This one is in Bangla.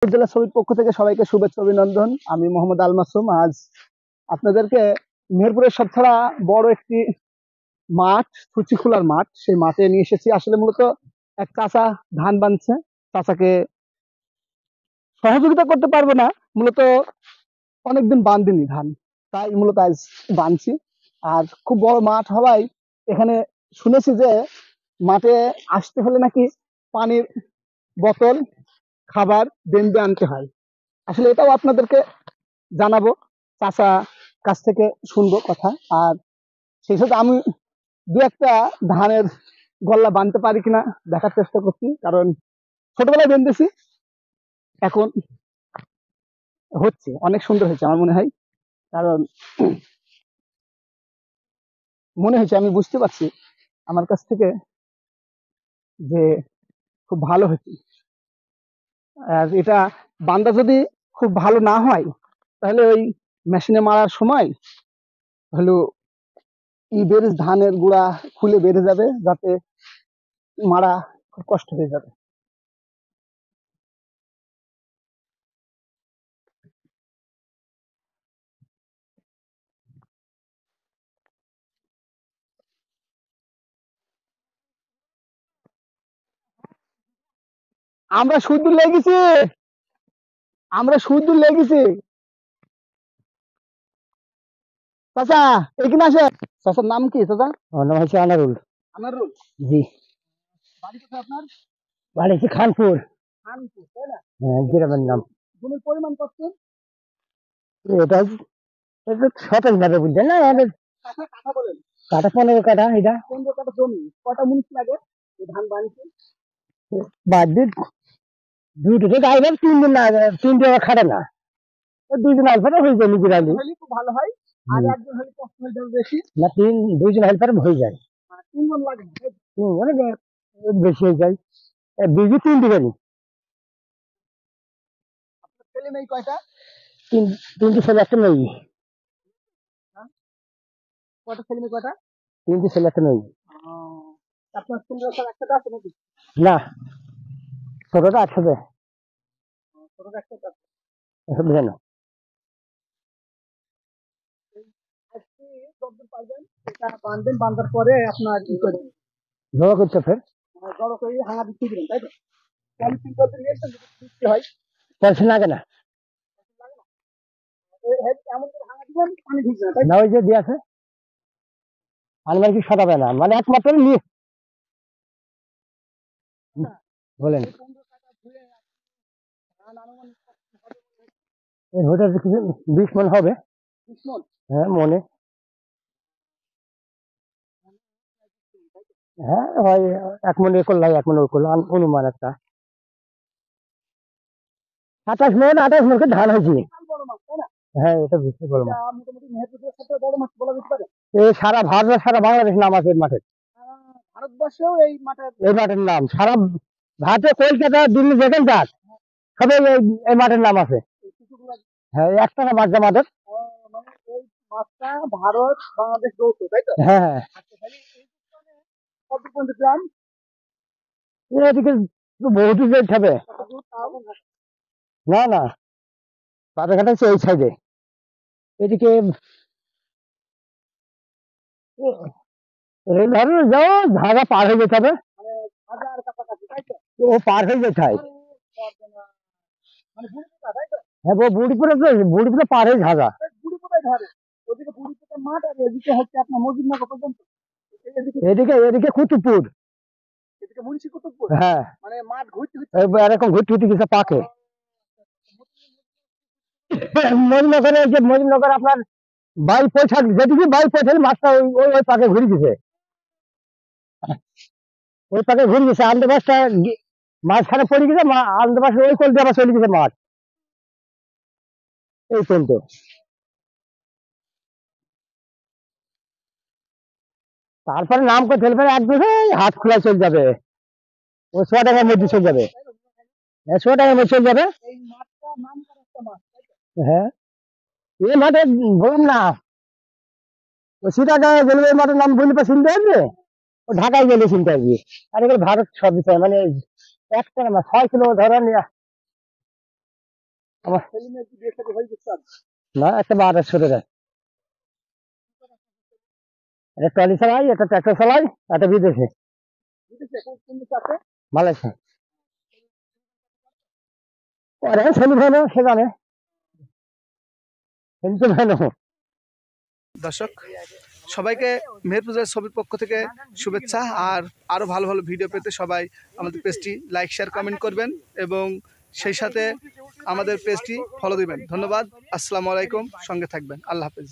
জেলা ছবির পক্ষ থেকে সবাইকে শুভেচ্ছা অভিনন্দন। আমি মোহাম্মদ আল মাসুম। আজ আপনাদেরকে মেহেরপুরের সবথেকে বড় একটি মাঠ, সুচি খোলার মাঠ, সেই মাঠে নিয়ে এসেছি। আসলে মূলত এক চাচা ধান বানছে। চাচাকে সহযোগিতা করতে পারবো না, মূলত অনেকদিন বান্ধিনি ধান, তাই মূলত আজ বানছি। আর খুব বড় মাঠ হওয়ায় এখানে শুনেছি যে মাঠে আসতে হলে নাকি পানির বোতল, খাবার বেঁধে আনতে হয়। আসলে এটাও আপনাদেরকে জানাবো, চাচা কাছ থেকে শুনবো কথা। আর সেই সাথে আমি দু একটা ধানের গল্লা বানতে পারি কিনা দেখার চেষ্টা করছি, কারণ ছোটবেলায় বেঁধেছি, এখন হচ্ছে অনেক সুন্দর হয়েছে আমার মনে হয়। কারণ মনে হয়েছে, আমি বুঝতে পারছি আমার কাছ থেকে যে খুব ভালো হয়েছে। আর এটা বান্দা যদি খুব ভালো না হয়, তাহলে ওই মেশিনে মারার সময় হলো ধানের গুঁড়া খুলে বেড়ে যাবে, যাতে মারা খুব কষ্ট হয়ে যাবে। আমরা শুদ্ধ লেগেছি, আমরা শুদ্ধ লেগেছি। চাচা এখানে আসে। চাচার নাম কি চাচা? আমার নাম হচ্ছে আনারুল। আনারুল, জি। বাড়ি কোথায় আপনার? বাড়ি হচ্ছে খানপুর। খানপুর, তাই না? হ্যাঁ, গ্রামের নাম। জমির পরিমাণ কত? এটা এটা 27 ভাবে বুঝছেন না? কাঠা কাঠা বলেন। কাঠা 15 কাঠা। এটা 15 কাঠা জমি। কটা মুনিশ লাগে এই ধান বানতে? বাদ দিন দুটো গাইবে, 3 দিন না, 3 দিন আবার খাটে না। দুইজন হেল্পারে হয়ে যায় নিজের আলী। খুব ভালো হয়। আর একজন হলে কষ্ট হয়ে যাবে বেশি না, দুইজন হেল্পারে হয়ে যায়। 3 জন লাগে না, 3 জনে বেশি হয়ে যায়। বিঘি 3 দিবেনি। ছেলে মেয়ে কয়টা? তিনটি ছেলে একটা মেয়ে। কয়টা ছেলে মেয়ে কয়টা? 3টি ছেলে একটা মেয়ে। আপনার ছেলে একটা আছে নাকি? না, ছোটটা একসাথে। ছোটটা একসাথে বুঝেন না। আজকে যতদূর পারবেন এটা বাঁধবেন, বাঁধার পরে আপনার কি করবেন? জড়ো করতে ফের জড়ো করে হাঙা দিতে দিবেন, তাই তো? পলিথিন করতে নিয়ে এসে দিতে হয়। পলিথিন লাগে না, এমন করে হাঙা দিবেন পানি ঢুকবে না, তাই না? ওই যে দিয়ে আছে আলমারি কি সদাবে না, মানে একমাত্র নিয়ে বলেন। এই হোটেল 20 মণ হবে। 20 মণ? হ্যাঁ মনে। হ্যাঁ হয়, 1 মণ এ করলে 1 মণ ও করলো, অনুমান একটা 27 মণ 28 মণ ধান হয়েছে। হ্যাঁ, এটা বেশি বড় মাছ। মোটামুটি মেহেরপুরের সবচেয়ে বড় মাছ বলা যেতে পারে। এই সারা ভারত, সারা বাংলাদেশ নাম আছে মাঠে। ভারতবর্ষেও এই মাঠের নাম সারা ভারতে, কলকাতা, দিল্লি যেখানে যাক সবে এই মাঠের নাম আছে। হ্যাঁ, একটা না মাঠ মাঠের। মানে এই মাছটা ভারত বাংলাদেশ যৌথ, তাই তো? হ্যাঁ হ্যাঁ। কত পর্যন্ত গ্রাম? এদিকে বহু যেতে হবে। না না, পাতাঘাট হচ্ছে এই সাইডে। এদিকে রেল ধরে যাও, ঝাঁঝা পার হয়ে যেতে হবে। ও পার হয়ে যেতে হয়। হ্যাঁ, বুড়িপুরে বুড়িপুরে পার হয়ে ঝাঁঝা। মাঠ আর এদিকে হচ্ছে আপনার মজিদনগর পর্যন্ত। এদিকে এদিকে কুতুবপুর। এদিকে মুন্সি কুতুবপুর। হ্যাঁ, মানে মাঠ ঘুরতে এরকম ঘুরতে ঘুরতে কিছু পাকে। মজিদনগরে যে মজিদনগর আপনার বাই পয়সা, যেদিকে বাই পয়সা মাছটা ওই ওই পাকে ঘুরে গেছে। ওই পাকে ঘুরে গেছে, আন্দাবাসটা মাঝখানে পড়ে গেছে, আন্দাবাস ওই কোল দিয়ে আবার চলে গেছে মাছ এই পর্যন্ত। তারপরে নাম করে ফেলবে, একদম হাত খোলা চলে যাবে। ও 100 টাকার মধ্যে চলে যাবে। 100 টাকার মধ্যে চলে যাবে। হ্যাঁ, এই মাঠে বললাম না, ও সিটাগাঁয়ে গেলে এই মাঠের নাম বললে চিনতে পারবে, ও ঢাকায় গেলে চিনতে পারবে। আর এগুলো ভারত সব বিষয়, মানে একটা না 6 কিলো ধরেন আমার না, একটা বারো ছোট দেয়, একটা ট্রলি চালাই, একটা ট্রাক্টর চালাই, একটা বিদেশে মালয়েশিয়া। ওরা ছেলে ভালো, সে জানে কিন্তু ভালো। দর্শক সবাইকে মেহেরপুরের ছবির পক্ষ থেকে শুভেচ্ছা। আর আরো ভালো ভালো ভিডিও পেতে সবাই আমাদের পেজটি লাইক শেয়ার কমেন্ট করবেন এবং সেই সাথে আমাদের পেজটি ফলো দিবেন। ধন্যবাদ। আসসালামু আলাইকুম। সঙ্গে থাকবেন। আল্লাহ হাফেজ।